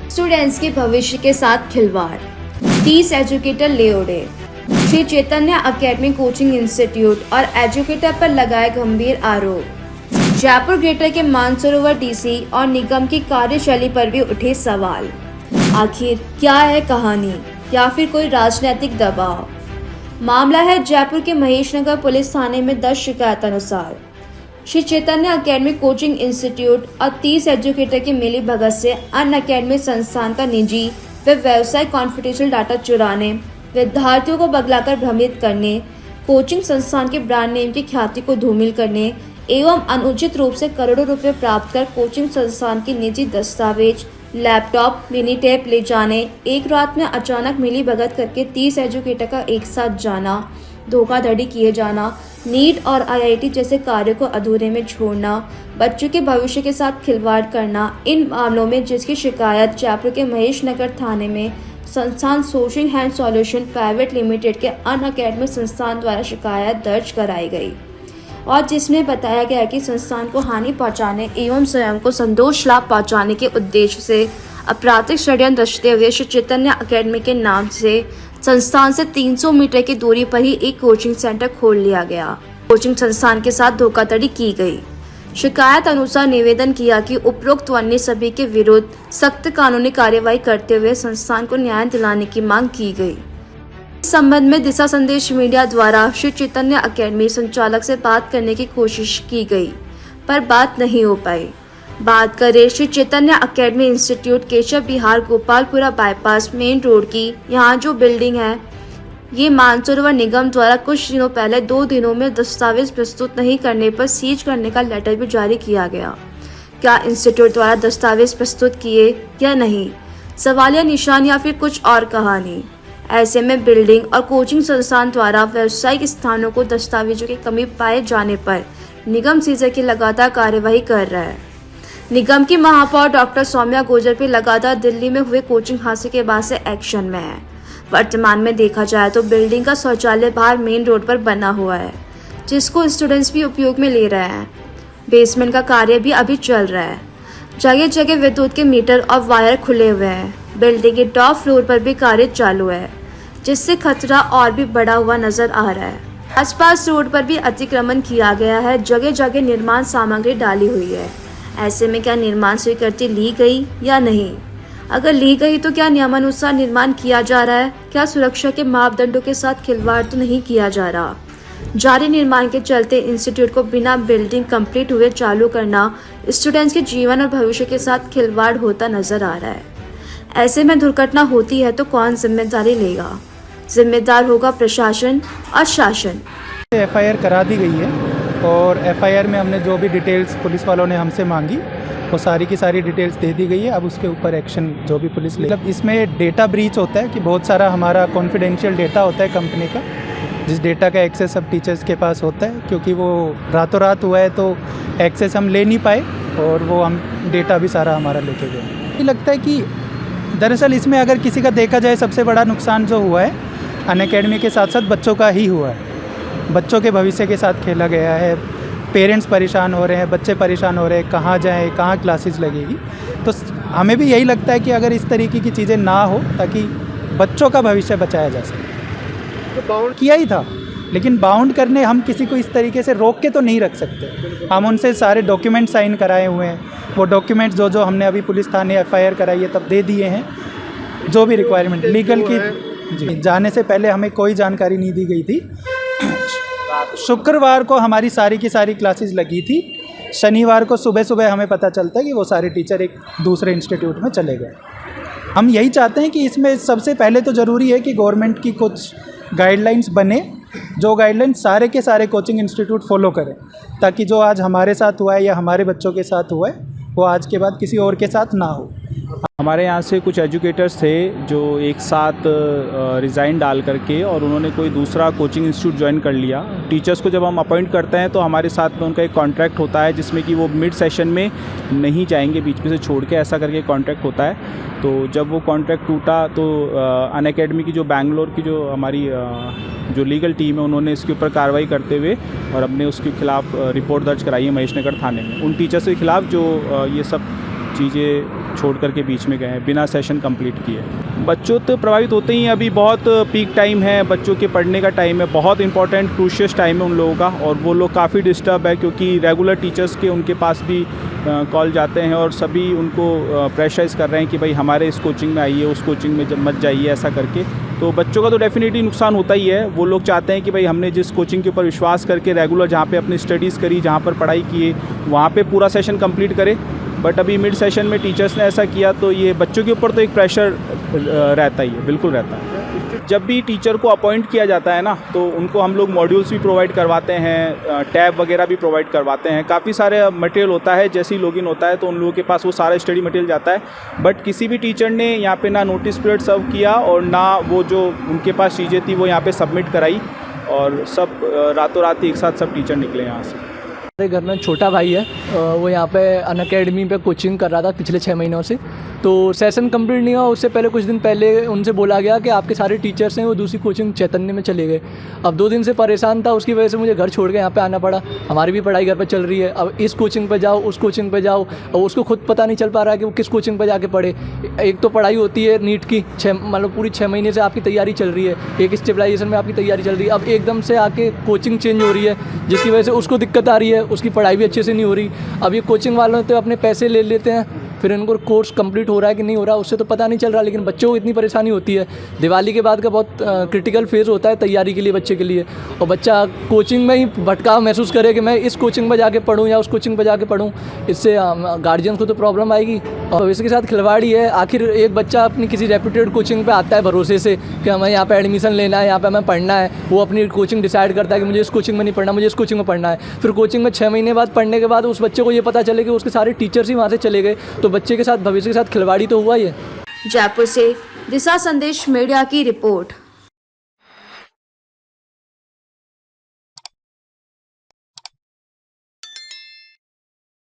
Students के भविष्य के साथ खिलवाड़, 30 एजुकेटर ले उड़े। Shri Chaitanya academy coaching institute और एजुकेटर पर लगाए गंभीर आरोप। जयपुर ग्रेटर के मानसरोवर डीसी और निगम की कार्यशैली पर भी उठे सवाल। आखिर क्या है कहानी, या फिर कोई राजनीतिक दबाव? मामला है जयपुर के महेश नगर पुलिस थाने में दर्ज शिकायत अनुसार Shri Chaitanya academy coaching institute और 30 एजुकेटर की मिली भगत से अन अकेडमी संस्थान का निजी व व्यवसायिक कॉन्फिडेंशियल डाटा चुराने, विद्यार्थियों को बगलाकर भ्रमित करने, कोचिंग संस्थान के ब्रांड नेम की ख्याति को धूमिल करने एवं अनुचित रूप से करोड़ों रुपए प्राप्त कर कोचिंग संस्थान की निजी दस्तावेज, लैपटॉप, मिनी टेप ले जाने, एक रात में अचानक मिली भगत करके 30 एजुकेटर का एक साथ जाना, धोखाधड़ी किए जाना, नीट और आईआईटी जैसे कार्यों को अधूरे में छोड़ना, बच्चों के भविष्य के साथ खिलवाड़ करना। इन मामलों में जिसकी शिकायत जयपुर के महेश नगर थाने में संस्थान sourcing hand solution private limited के अन अकेडमी संस्थान द्वारा शिकायत दर्ज कराई गई और जिसमें बताया गया कि संस्थान को हानि पहुंचाने एवं स्वयं को संतोष लाभ पहुंचाने के उद्देश्य से आपराधिक षड्यंत्र रचते हुए श्री चैतन्य अकेडमी के नाम से संस्थान से 300 मीटर की दूरी पर ही एक कोचिंग सेंटर खोल लिया गया। कोचिंग संस्थान के साथ धोखाधड़ी की गई। शिकायत अनुसार निवेदन किया कि उपरोक्त अन्य सभी के विरुद्ध सख्त कानूनी कार्यवाही करते हुए संस्थान को न्याय दिलाने की मांग की गई। इस संबंध में दिशा संदेश मीडिया द्वारा श्री चैतन्य अकेडमी संचालक से बात करने की कोशिश की गई, पर बात नहीं हो पाई। बात करें श्री चैतन्य अकेडमी इंस्टीट्यूट केशव विहार गोपालपुरा बाईपास मेन रोड की, यहाँ जो बिल्डिंग है ये मानसरोवर निगम द्वारा कुछ दिनों पहले 2 दिनों में दस्तावेज प्रस्तुत नहीं करने पर सीज करने का लेटर भी जारी किया गया। क्या इंस्टीट्यूट द्वारा दस्तावेज प्रस्तुत किए या नहीं, सवालिया निशान या फिर कुछ और कहानी? ऐसे में बिल्डिंग और कोचिंग संस्थान द्वारा व्यावसायिक स्थानों को दस्तावेजों की कमी पाए जाने पर निगम सीजर की लगातार कार्यवाही कर रहा है। निगम की महापौर डॉक्टर सौम्या गुर्जर भी लगातार दिल्ली में हुए कोचिंग हादसे के बाद से एक्शन में है। वर्तमान में देखा जाए तो बिल्डिंग का शौचालय बाहर मेन रोड पर बना हुआ है, जिसको स्टूडेंट्स भी उपयोग में ले रहे हैं। बेसमेंट का कार्य भी अभी चल रहा है। जगह जगह विद्युत के मीटर और वायर खुले हुए हैं। बिल्डिंग के टॉप फ्लोर पर भी कार्य चालू है, जिससे खतरा और भी बढ़ा हुआ नजर आ रहा है। आसपास रोड पर भी अतिक्रमण किया गया है। जगह जगह निर्माण सामग्री डाली हुई है। ऐसे में क्या निर्माण स्वीकृति ली गई या नहीं? अगर ली गई तो क्या नियमानुसार निर्माण किया जा रहा है? क्या सुरक्षा के मापदंडों के साथ खिलवाड़ तो नहीं किया जा रहा? जारी निर्माण के चलते इंस्टीट्यूट को बिना बिल्डिंग कंप्लीट हुए चालू करना स्टूडेंट्स के जीवन और भविष्य के साथ खिलवाड़ होता नजर आ रहा है। ऐसे में दुर्घटना होती है तो कौन जिम्मेदारी लेगा? जिम्मेदार होगा प्रशासन और शासन। एफआईआर करा दी गई है और एफआईआर में हमने जो भी डिटेल्स पुलिस वालों ने हमसे मांगी वो सारी की सारी डिटेल्स दे दी गई है। अब उसके ऊपर एक्शन जो भी पुलिस ले, मतलब इसमें डेटा ब्रीच होता है कि बहुत सारा हमारा कॉन्फिडेंशियल डेटा होता है कंपनी का, जिस डेटा का एक्सेस सब टीचर्स के पास होता है। क्योंकि वो रातों रात हुआ है तो एक्सेस हम ले नहीं पाए और वो हम डेटा भी सारा हमारा लेके गए। मुझे लगता है कि दरअसल इसमें अगर किसी का देखा जाए सबसे बड़ा नुकसान जो हुआ है अनअकैडमी के साथ साथ बच्चों का ही हुआ है। बच्चों के भविष्य के साथ खेला गया है। पेरेंट्स परेशान हो रहे हैं, बच्चे परेशान हो रहे हैं, कहाँ जाएं, कहाँ क्लासेस लगेगी। तो हमें भी यही लगता है कि अगर इस तरीके की चीज़ें ना हो ताकि बच्चों का भविष्य बचाया जा सके। तो बाउंड किया ही था, लेकिन बाउंड करने हम किसी को इस तरीके से रोक के तो नहीं रख सकते। हम उनसे सारे डॉक्यूमेंट साइन कराए हुए हैं। वो डॉक्यूमेंट जो हमने अभी पुलिस थाने एफआईआर कराई है तब दे दिए हैं। जो भी रिक्वायरमेंट लीगल की जी जाने से पहले हमें कोई जानकारी नहीं दी गई थी। शुक्रवार को हमारी सारी की सारी क्लासेस लगी थी। शनिवार को सुबह सुबह हमें पता चलता है कि वो सारे टीचर एक दूसरे इंस्टीट्यूट में चले गए। हम यही चाहते हैं कि इसमें सबसे पहले तो ज़रूरी है कि गवर्नमेंट की कुछ गाइडलाइंस बने, जो गाइडलाइंस सारे के सारे कोचिंग इंस्टीट्यूट फॉलो करें, ताकि जो आज हमारे साथ हुआ है या हमारे बच्चों के साथ हुआ है वो आज के बाद किसी और के साथ ना हो। हमारे यहाँ से कुछ एजुकेटर्स थे जो एक साथ रिज़ाइन डाल करके और उन्होंने कोई दूसरा कोचिंग इंस्टीट्यूट ज्वाइन कर लिया। टीचर्स को जब हम अपॉइंट करते हैं तो हमारे साथ में उनका एक कॉन्ट्रैक्ट होता है जिसमें कि वो मिड सेशन में नहीं जाएंगे, बीच में से छोड़ के, ऐसा करके कॉन्ट्रैक्ट होता है। तो जब वो कॉन्ट्रैक्ट टूटा तो अनअकैडमी की जो बैंगलोर की जो हमारी जो लीगल टीम है उन्होंने इसके ऊपर कार्रवाई करते हुए और हमने उसके खिलाफ़ रिपोर्ट दर्ज कराई है महेश नगर थाने में। उन टीचर्स के खिलाफ़ जो ये सब चीज़ें छोड़ करके बीच में गए हैं बिना सेशन कंप्लीट किए। बच्चों तो प्रभावित होते ही हैं, अभी बहुत पीक टाइम है, बच्चों के पढ़ने का टाइम है, बहुत इंपॉर्टेंट क्रूशियस टाइम है उन लोगों का, और वो लोग काफ़ी डिस्टर्ब है क्योंकि रेगुलर टीचर्स के उनके पास भी कॉल जाते हैं और सभी उनको प्रेशराइज़ कर रहे हैं कि भाई हमारे इस कोचिंग में आइए, उस कोचिंग में मत जाइए, ऐसा करके। तो बच्चों का तो डेफिनेटली नुकसान होता ही है। वो लोग चाहते हैं कि भाई हमने जिस कोचिंग के ऊपर विश्वास करके रेगुलर जहाँ पे अपनी स्टडीज़ करी, जहाँ पर पढ़ाई किए, वहाँ पे पूरा सेशन कंप्लीट करें, बट अभी मिड सेशन में टीचर्स ने ऐसा किया, तो ये बच्चों के ऊपर तो एक प्रेशर रहता ही है, बिल्कुल रहता है। जब भी टीचर को अपॉइंट किया जाता है ना, तो उनको हम लोग मॉड्यूल्स भी प्रोवाइड करवाते हैं, टैब वगैरह भी प्रोवाइड करवाते हैं, काफ़ी सारे मटेरियल होता है। जैसे ही लॉगिन होता है तो उन लोगों के पास वो सारा स्टडी मटेरियल जाता है, बट किसी भी टीचर ने यहाँ पे ना नोटिस पीरियड सर्व किया और ना वो जो उनके पास चीज़ें थी वो यहाँ पे सबमिट कराई, और सब रातों रात एक साथ सब टीचर निकले यहाँ से। हमारे घर में छोटा भाई है, वो यहाँ पे अनअकैडमी पे कोचिंग कर रहा था पिछले 6 महीनों से। तो सेशन कंप्लीट नहीं हुआ, उससे पहले कुछ दिन पहले उनसे बोला गया कि आपके सारे टीचर्स हैं वो दूसरी कोचिंग चैतन्य में चले गए। अब 2 दिन से परेशान था, उसकी वजह से मुझे घर छोड़ के यहाँ पे आना पड़ा। हमारी भी पढ़ाई घर पे चल रही है, अब इस कोचिंग पे जाओ, उस कोचिंग पे जाओ, और उसको खुद पता नहीं चल पा रहा है कि वो किस कोचिंग पे जाके पढ़े। एक तो पढ़ाई होती है नीट की, मतलब पूरी 6 महीने से आपकी तैयारी चल रही है, एक स्टेबलाइजेशन में आपकी तैयारी चल रही है। अब एकदम से आके कोचिंग चेंज हो रही है, जिसकी वजह से उसको दिक्कत आ रही है, उसकी पढ़ाई भी अच्छे से नहीं हो रही। अब ये कोचिंग वालों तो अपने पैसे ले लेते हैं, फिर इनको कोर्स कंप्लीट हो रहा है कि नहीं हो रहा उससे तो पता नहीं चल रहा, लेकिन बच्चों को इतनी परेशानी होती है। दिवाली के बाद का बहुत क्रिटिकल फेज़ होता है तैयारी के लिए बच्चे के लिए, और बच्चा कोचिंग में ही भटकाव महसूस करे कि मैं इस कोचिंग में जाके पढूं या उस कोचिंग में जाके पढूं, इससे गार्जियंस को तो प्रॉब्लम आएगी और इसके साथ खिलवाड़ी है। आखिर एक बच्चा अपनी किसी रेप्यूटेड कोचिंग पे आता है भरोसे से कि हमें यहाँ पे एडमिशन लेना है, यहाँ पे हमें पढ़ना है, वो अपनी कोचिंग डिसाइड करता है कि मुझे इस कोचिंग में नहीं पढ़ना, मुझे इस कोचिंग में पढ़ना है। फिर कोचिंग में 6 महीने बाद पढ़ने के बाद उस बच्चे को ये पता चले कि उसके सारे टीचर्स ही वहाँ से चले गए, तो बच्चे के साथ भविष्य के साथ खिलवाड़ी तो हुआ ही है। जयपुर से दिशा संदेश मीडिया की रिपोर्ट।